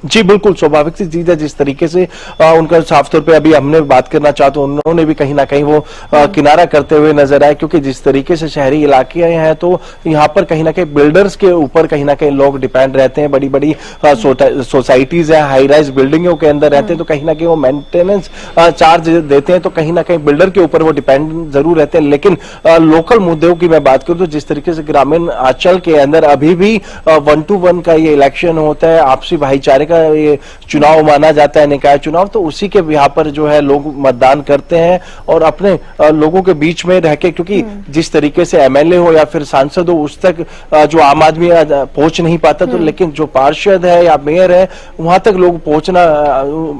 जी बिल्कुल स्वाभाविक सी चीज है, जिस तरीके से उनका साफ तौर पे अभी हमने बात करना चाहते हैं, उन्होंने भी कहीं ना कहीं वो किनारा करते हुए नजर आए, क्योंकि जिस तरीके से शहरी इलाके हैं तो यहाँ पर कहीं ना कहीं बिल्डर्स के ऊपर कहीं ना कहीं लोग डिपेंड रहते हैं। बड़ी बड़ी सोसाइटीज है, हाई राइज बिल्डिंगों के अंदर रहते हैं, तो कहीं ना कहीं वो मेंटेनेंस चार्ज देते हैं, तो कहीं ना कहीं बिल्डर के ऊपर वो डिपेंड जरूर रहते हैं। लेकिन लोकल मुद्दों की मैं बात करूं तो जिस तरीके से ग्रामीण अंचल के अंदर अभी भी 1-to-1 का ये इलेक्शन होता है, आपसी भाईचारे ये चुनाव माना जाता है, निकाय चुनाव, तो उसी के यहाँ पर जो है लोग मतदान करते हैं और अपने लोगों के बीच में रह के, क्योंकि जिस तरीके से एमएलए हो या फिर सांसद हो उस तक जो आम आदमी पहुंच नहीं पाता, तो लेकिन जो पार्षद है या मेयर है वहां तक लोग पहुंचना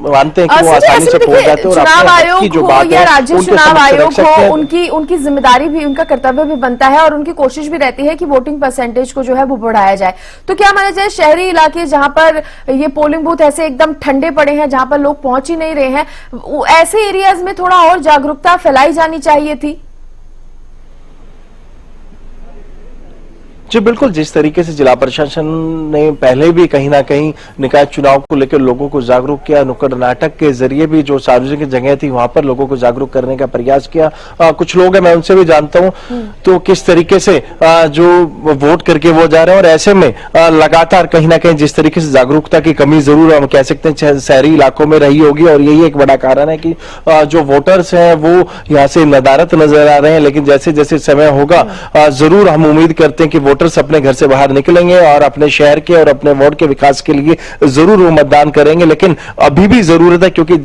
मानते हैं कि वो आसानी से पहुंच जाते हैं। और चुनाव अपने हक आयोग की जो हो बात या है राज्य उनको चुनाव समक्ष रख आयोग सकते हैं। हो, उनकी जिम्मेदारी भी, उनका कर्तव्य भी बनता है और उनकी कोशिश भी रहती है कि वोटिंग परसेंटेज को जो है वो बढ़ाया जाए। तो क्या माना जाए, शहरी इलाके जहां पर ये पोलिंग बूथ ऐसे एकदम ठंडे पड़े हैं, जहां पर लोग पहुंच ही नहीं रहे हैं, ऐसे एरियाज में थोड़ा और जागरूकता फैलाई जानी चाहिए थी? जी बिल्कुल, जिस तरीके से जिला प्रशासन ने पहले भी कहीं ना कहीं निकाय चुनाव को लेकर लोगों को जागरूक किया, नुक्कड़ नाटक के जरिए भी जो सार्वजनिक जगह थी वहां पर लोगों को जागरूक करने का प्रयास किया। कुछ लोग हैं, मैं उनसे भी जानता हूं, तो किस तरीके से जो वोट करके वो जा रहे हैं, और ऐसे में लगातार कहीं ना कहीं जिस तरीके से जागरूकता की कमी जरूर हम कह सकते हैं शहरी इलाकों में रही होगी, और यही एक बड़ा कारण है कि जो वोटर्स हैं वो यहाँ से नदारत नजर आ रहे हैं। लेकिन जैसे जैसे समय होगा जरूर हम उम्मीद करते हैं कि वोटर्स अपने घर से बाहर निकलेंगे और अपने शहर के और अपने वार्ड के विकास के लिए जरूर वो मतदान करेंगे। लेकिन अभी भी जरूरत है, क्योंकि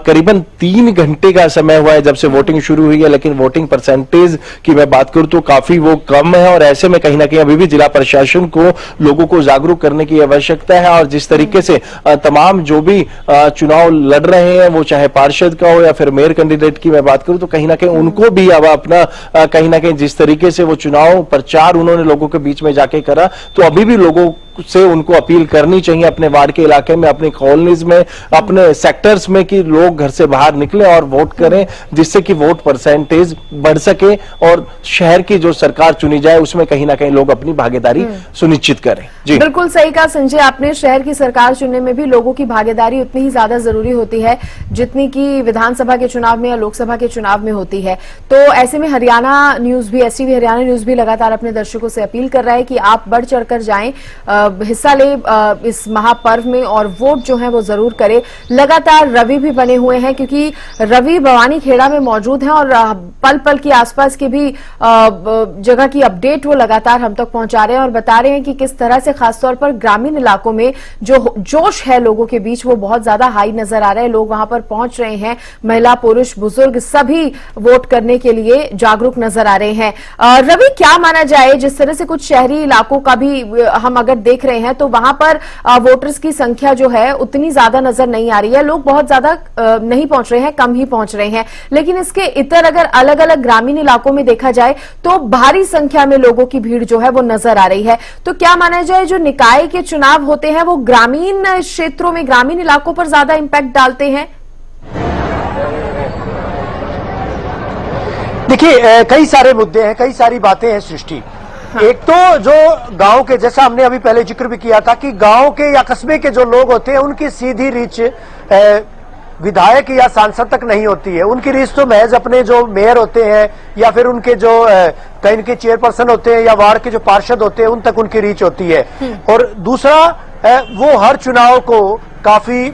करीबन 3 घंटे का समय हुआ है जब से वोटिंग शुरू हुई है, लेकिन वोटिंग परसेंटेज की मैं बात करूं तो काफी वो कम है, और ऐसे में कहीं ना कहीं अभी भी जिला प्रशासन को लोगों को जागरूक करने की आवश्यकता है। और जिस तरीके से तमाम जो भी चुनाव लड़ रहे हैं, वो चाहे पार्षद का हो या फिर मेयर कैंडिडेट की मैं बात करूं, तो कहीं ना कहीं उनको भी अब अपना कहीं ना कहीं जिस तरीके से वो चुनाव प्रचार उन्होंने लोगों के बीच में जाके करा, तो अभी भी लोगों से उनको अपील करनी चाहिए अपने वार्ड के इलाके में, अपनी कॉलोनीज में, अपने सेक्टर्स में, कि लोग घर से बाहर निकले और वोट करें, जिससे कि वोट परसेंटेज बढ़ सके और शहर की जो सरकार चुनी जाए उसमें कहीं ना कहीं लोग अपनी भागीदारी सुनिश्चित करें। जी बिल्कुल सही कहा संजय आपने, शहर की सरकार चुनने में भी लोगों की भागीदारी उतनी ही ज्यादा जरूरी होती है जितनी की विधानसभा के चुनाव में या लोकसभा के चुनाव में होती है। तो ऐसे में हरियाणा न्यूज भी, एसटीवी हरियाणा न्यूज भी लगातार अपने दर्शकों से अपील कर रहा है कि आप बढ़ चढ़कर जाएं, हिस्सा ले इस महापर्व में और वोट जो है वो जरूर करें। लगातार रवि भी बने हुए हैं, क्योंकि रवि भवानी खेड़ा में मौजूद हैं और पल पल के आसपास के भी जगह की अपडेट वो लगातार हम तक पहुंचा रहे हैं और बता रहे हैं कि किस तरह से खासतौर पर ग्रामीण इलाकों में जो जोश है लोगों के बीच वो बहुत ज्यादा हाई नजर आ रहा है। लोग वहां पर पहुंच रहे हैं, महिला पुरुष बुजुर्ग सभी वोट करने के लिए जागरूक नजर आ रहे हैं। रवि, क्या माना जाए, जिस तरह से कुछ शहरी इलाकों का भी हम अगर देख रहे हैं तो वहां पर वोटर्स की संख्या जो है उतनी ज्यादा नजर नहीं आ रही है, लोग बहुत ज्यादा नहीं पहुंच रहे हैं, कम ही पहुंच रहे हैं। लेकिन इसके इतर अगर अलग अलग ग्रामीण इलाकों में देखा जाए तो भारी संख्या में लोगों की भीड़ जो है वो नजर आ रही है। तो क्या माना जाए, जो निकाय के चुनाव होते हैं वो ग्रामीण क्षेत्रों में, ग्रामीण इलाकों पर ज्यादा इंपैक्ट डालते हैं? देखिए, कई सारे मुद्दे हैं, कई सारी बातें हैं सृष्टि। हाँ। एक तो जो गांव के, जैसा हमने अभी पहले जिक्र भी किया था कि गांव के या कस्बे के जो लोग होते हैं उनकी सीधी रीच विधायक या सांसद तक नहीं होती है। उनकी रीच तो महज अपने जो मेयर होते हैं या फिर उनके जो कहीं के चेयरपर्सन होते हैं या वार्ड के जो पार्षद होते हैं उन तक उनकी रीच होती है। और दूसरा, वो हर चुनाव को काफी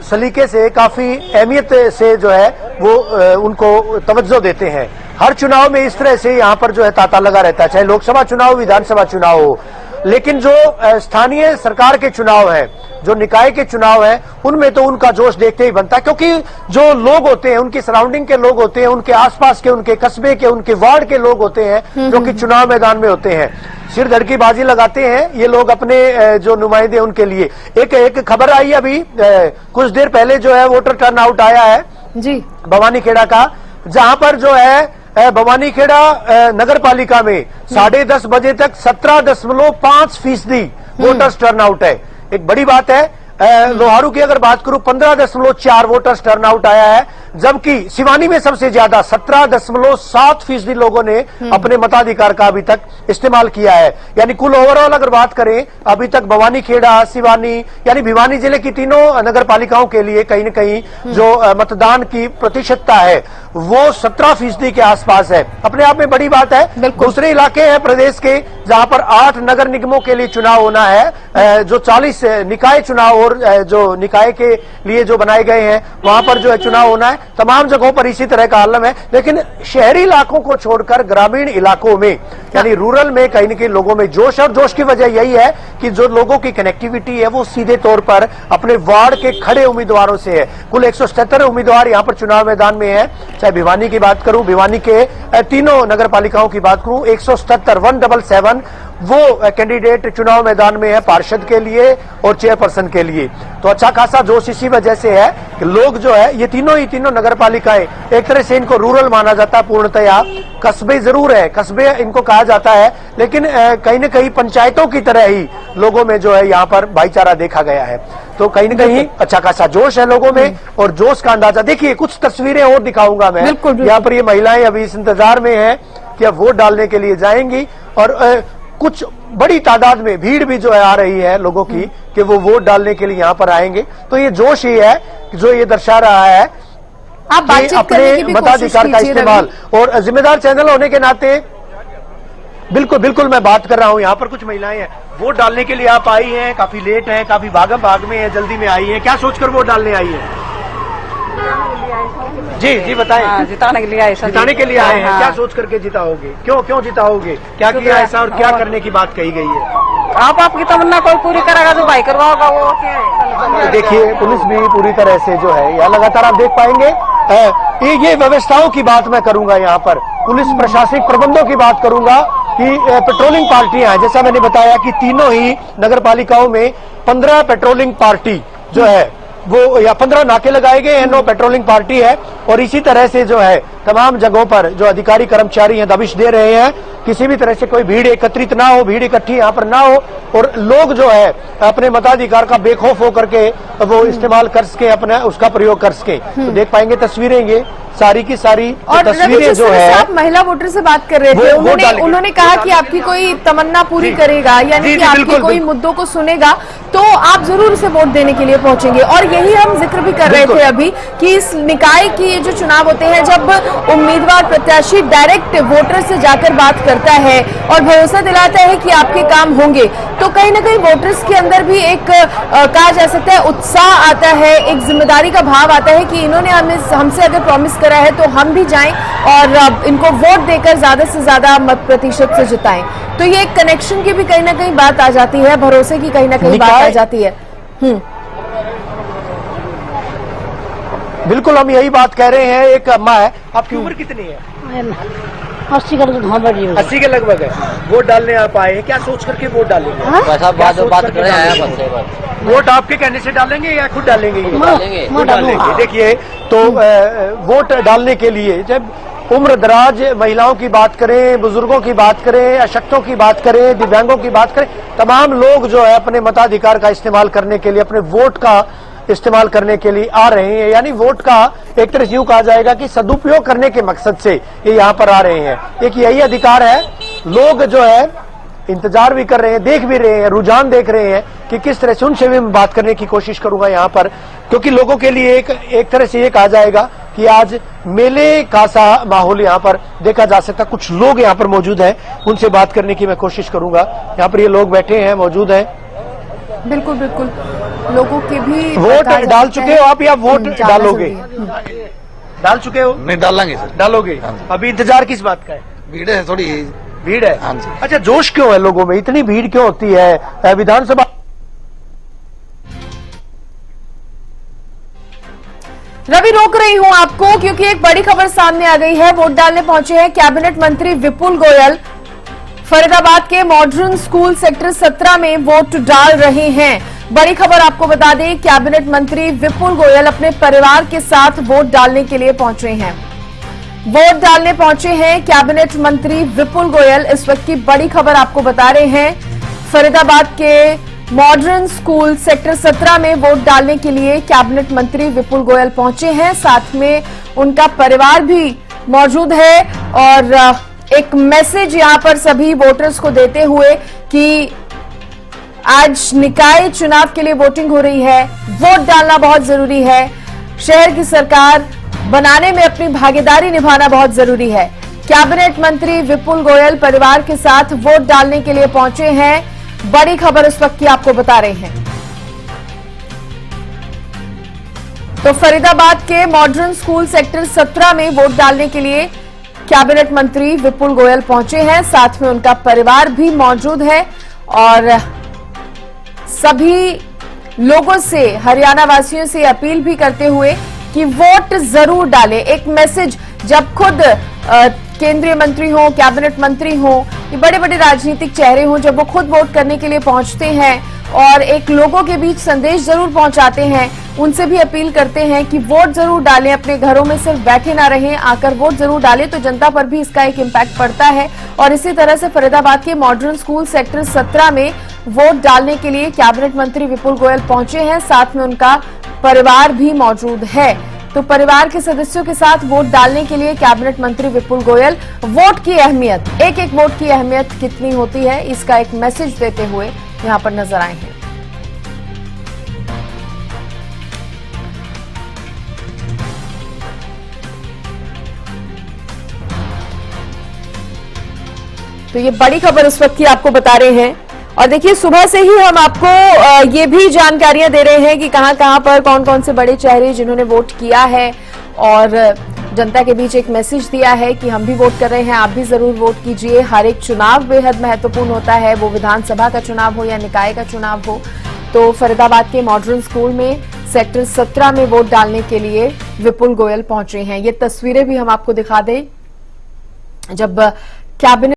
सलीके से, काफी अहमियत से जो है वो उनको तवज्जो देते हैं। हर चुनाव में इस तरह से यहाँ पर जो है तांता लगा रहता है, चाहे लोकसभा चुनाव, विधानसभा चुनाव हो। लेकिन जो स्थानीय सरकार के चुनाव है, जो निकाय के चुनाव है, उनमें तो उनका जोश देखते ही बनता है, क्योंकि जो लोग होते हैं, उनकी सराउंडिंग के लोग होते हैं, उनके आसपास के, उनके कस्बे के, उनके वार्ड के लोग होते हैं जो कि चुनाव मैदान में होते हैं, सिर धड़ की बाजी लगाते हैं ये लोग अपने जो नुमाइंदे उनके लिए। एक खबर आई अभी कुछ देर पहले जो है वोटर टर्न आउट आया है जी भवानीखेड़ा का, जहां पर जो है भवानीखेड़ा नगर पालिका में 10:30 बजे तक 17.5% वोटर्स टर्न आउट है। एक बड़ी बात है। लोहारू की अगर बात करूं 15.4 वोटर्स टर्न आउट आया है, जबकि सिवानी में सबसे ज्यादा 17.7% लोगों ने अपने मताधिकार का अभी तक इस्तेमाल किया है। यानी कुल ओवरऑल अगर बात करें अभी तक भवानीखेड़ा, सिवानी यानी भिवानी जिले की तीनों नगर पालिकाओं के लिए कहीं न कहीं जो मतदान की प्रतिशतता है वो 17% के आसपास है। अपने आप में बड़ी बात है। दूसरे इलाके हैं प्रदेश के जहां पर 8 नगर निगमों के लिए चुनाव होना है, जो 40 निकाय चुनाव और जो निकाय के लिए जो बनाए गए हैं वहां पर जो है चुनाव होना है। तमाम जगहों पर इसी तरह का आलम है, लेकिन शहरी इलाकों को छोड़कर ग्रामीण इलाकों में यानी रूरल में कहीं न कहीं लोगों में जोश है। और जोश की वजह यही है कि जो लोगों की कनेक्टिविटी है वो सीधे तौर पर अपने वार्ड के खड़े उम्मीदवारों से है। कुल 177 उम्मीदवार यहां पर चुनाव मैदान में है। चाहे भिवानी की बात करूं, भिवानी के तीनों नगर पालिकाओं की बात करूं, 177 वो कैंडिडेट चुनाव मैदान में है पार्षद के लिए और चेयरपर्सन के लिए। तो अच्छा खासा जोश इसी वजह से है कि लोग जो है ये तीनों नगर पालिकाएं एक तरह से इनको रूरल माना जाता है पूर्णतया। कस्बे जरूर है, कस्बे इनको कहा जाता है, लेकिन कहीं न कहीं पंचायतों की तरह ही लोगों में जो है यहाँ पर भाईचारा देखा गया है। तो कहीं न कहीं अच्छा खासा जोश है लोगों में। और जोश का अंदाजा देखिए, कुछ तस्वीरें और दिखाऊंगा मैं। यहाँ पर ये महिलाएं अभी इस इंतजार में है कि अब वोट डालने के लिए जाएंगी और कुछ बड़ी तादाद में भीड़ भी जो है आ रही है लोगों की कि वो वोट डालने के लिए यहाँ पर आएंगे। तो ये जोश ही है जो ये दर्शा रहा है आप बातचीत करने की भी अपने मताधिकार का इस्तेमाल। और जिम्मेदार चैनल होने के नाते बिल्कुल मैं बात कर रहा हूँ। यहाँ पर कुछ महिलाएं हैं, वोट डालने के लिए आप आई हैं, काफी लेट हैं, काफी भागम भाग में है, जल्दी में आई हैं, क्या सोचकर वोट डालने आई है? जी बताएं। जिताने के लिए आए। जिताने के लिए आए हैं। क्या सोच करके जिताओगे? क्यों जिताओगे? क्या किया ऐसा और क्या करने की बात कही गई है? आपकी तमन्ना कोई पूरी करेगा जो भाई करवाओगा वो क्या है? देखिए पुलिस भी पूरी तरह से जो है यहाँ लगातार आप देख पाएंगे ये व्यवस्थाओं की बात मैं करूंगा। यहाँ पर पुलिस प्रशासनिक प्रबंधों की बात करूंगा कि पेट्रोलिंग पार्टियां हैं। जैसा मैंने बताया कि तीनों ही नगर पालिकाओं में 15 पेट्रोलिंग पार्टी जो है वो या 15 नाके लगाए गए हैं, 9 पेट्रोलिंग पार्टी है। और इसी तरह से जो है तमाम जगहों पर जो अधिकारी कर्मचारी हैं दबिश दे रहे हैं किसी भी तरह से कोई भीड़ एकत्रित ना हो, भीड़ इकट्ठी यहाँ पर ना हो और लोग जो है अपने मताधिकार का बेखौफ होकर के वो इस्तेमाल कर सके, अपना उसका प्रयोग कर सके। तो देख पाएंगे तस्वीरें ये सारी की सारी और तस्वीरें जो है। आप महिला वोटर से बात कर रहे थे, उन्होंने कहा कि आपकी कोई तमन्ना पूरी करेगा, यानी कि आपके कोई मुद्दों को सुनेगा तो आप जरूर उसे वोट देने के लिए पहुंचेंगे। और यही हम जिक्र भी कर रहे थे अभी कि इस निकाय की जो चुनाव होते हैं जब उम्मीदवार प्रत्याशी डायरेक्ट वोटर से जाकर बात करता है और भरोसा दिलाता है कि आपके काम होंगे, तो कहीं ना कहीं वोटर्स के अंदर भी एक कहा जा सकता है उत्साह आता है, एक जिम्मेदारी का भाव आता है कि इन्होंने हमसे अगर प्रॉमिस करा है तो हम भी जाएं और इनको वोट देकर ज्यादा से ज्यादा मत प्रतिशत से जिताएं। तो ये एक कनेक्शन की भी कहीं ना कहीं बात आ जाती है, भरोसे की कहीं ना कहीं बात आ जाती है। बिल्कुल हम यही बात कह रहे हैं। एक अम्मा है, आपकी उम्र कितनी है? 80 के लगभग 80 के लगभग है। वोट डालने आप आए हैं, क्या सोच करके वोट डालेंगे? बात कर रहे हैं। वोट आपके कहने से डालेंगे या खुद डालेंगे? ये डालेंगे। देखिए तो वोट डालने के लिए जब उम्र दराज महिलाओं की बात करें, बुजुर्गों की बात करें, अशक्तों की बात करें, दिव्यांगों की बात करें, तमाम लोग जो है अपने मताधिकार का इस्तेमाल करने के लिए, अपने वोट का इस्तेमाल करने के लिए आ रहे हैं। यानी वोट का एक तरह से यूं कहा जाएगा कि सदुपयोग करने के मकसद से ये यहाँ पर आ रहे हैं। एक यही अधिकार है। लोग जो है इंतजार भी कर रहे हैं, देख भी रहे हैं, रुझान देख रहे हैं कि किस तरह से उनसे भी मैं बात करने की कोशिश करूंगा यहाँ पर, क्योंकि लोगों के लिए एक तरह से ये कहा जाएगा कि आज मेले का सा माहौल यहाँ पर देखा जा सकता। कुछ लोग यहाँ पर मौजूद हैं, उनसे बात करने की मैं कोशिश करूंगा। यहाँ पर ये लोग बैठे हैं, मौजूद हैं। बिल्कुल लोगों के भी वोट डाल चुके हो आप या वोट डालोगे? डाल चुके हो? नहीं डालेंगे सर। डालोगे? अभी इंतजार किस बात का है? भीड़ है थोड़ी। भीड़ है। हाँ जी। अच्छा, जोश क्यों है लोगों में, इतनी भीड़ क्यों होती है विधानसभा? रवि, रोक रही हूं आपको क्योंकि एक बड़ी खबर सामने आ गई है। वोट डालने पहुंचे हैं कैबिनेट मंत्री विपुल गोयल। फरीदाबाद के मॉडर्न स्कूल सेक्टर 17 में वोट डाल रहे हैं। बड़ी खबर आपको बता दें, कैबिनेट मंत्री विपुल गोयल अपने परिवार के साथ वोट डालने के लिए पहुंचे हैं। वोट डालने पहुंचे हैं कैबिनेट मंत्री विपुल गोयल। इस वक्त की बड़ी खबर आपको बता रहे हैं। फरीदाबाद के मॉडर्न स्कूल सेक्टर 17 में वोट डालने के लिए कैबिनेट मंत्री विपुल गोयल पहुंचे हैं। साथ में उनका परिवार भी मौजूद है और एक मैसेज यहां पर सभी वोटर्स को देते हुए कि आज निकाय चुनाव के लिए वोटिंग हो रही है, वोट डालना बहुत जरूरी है, शहर की सरकार बनाने में अपनी भागीदारी निभाना बहुत जरूरी है। कैबिनेट मंत्री विपुल गोयल परिवार के साथ वोट डालने के लिए पहुंचे हैं। बड़ी खबर इस वक्त की आपको बता रहे हैं। तो फरीदाबाद के मॉडर्न स्कूल सेक्टर 17 में वोट डालने के लिए कैबिनेट मंत्री विपुल गोयल पहुंचे हैं। साथ में उनका परिवार भी मौजूद है और सभी लोगों से, हरियाणा वासियों से अपील भी करते हुए कि वोट जरूर डालें। एक मैसेज, जब खुद केंद्रीय मंत्री हो, कैबिनेट मंत्री हो, ये बड़े बड़े राजनीतिक चेहरे हों, जब वो खुद वोट करने के लिए पहुंचते हैं और एक लोगों के बीच संदेश जरूर पहुंचाते हैं, उनसे भी अपील करते हैं कि वोट जरूर डालें, अपने घरों में सिर्फ बैठे ना रहें, आकर वोट जरूर डालें, तो जनता पर भी इसका एक इम्पैक्ट पड़ता है। और इसी तरह से फरीदाबाद के मॉडर्न स्कूल सेक्टर 17 में वोट डालने के लिए कैबिनेट मंत्री विपुल गोयल पहुंचे हैं। साथ में उनका परिवार भी मौजूद है। तो परिवार के सदस्यों के साथ वोट डालने के लिए कैबिनेट मंत्री विपुल गोयल वोट की अहमियत, एक एक वोट की अहमियत कितनी होती है, इसका एक मैसेज देते हुए यहां पर नजर आए हैं। तो ये बड़ी खबर इस वक्त की आपको बता रहे हैं। और देखिए, सुबह से ही हम आपको ये भी जानकारियां दे रहे हैं कि कहां पर कौन कौन से बड़े चेहरे जिन्होंने वोट किया है और जनता के बीच एक मैसेज दिया है कि हम भी वोट कर रहे हैं, आप भी जरूर वोट कीजिए। हर एक चुनाव बेहद महत्वपूर्ण होता है, वो विधानसभा का चुनाव हो या निकाय का चुनाव हो। तो फरीदाबाद के मॉडर्न स्कूल में सेक्टर 17 में वोट डालने के लिए विपुल गोयल पहुंचे हैं। ये तस्वीरें भी हम आपको दिखा दें, जब कैबिनेट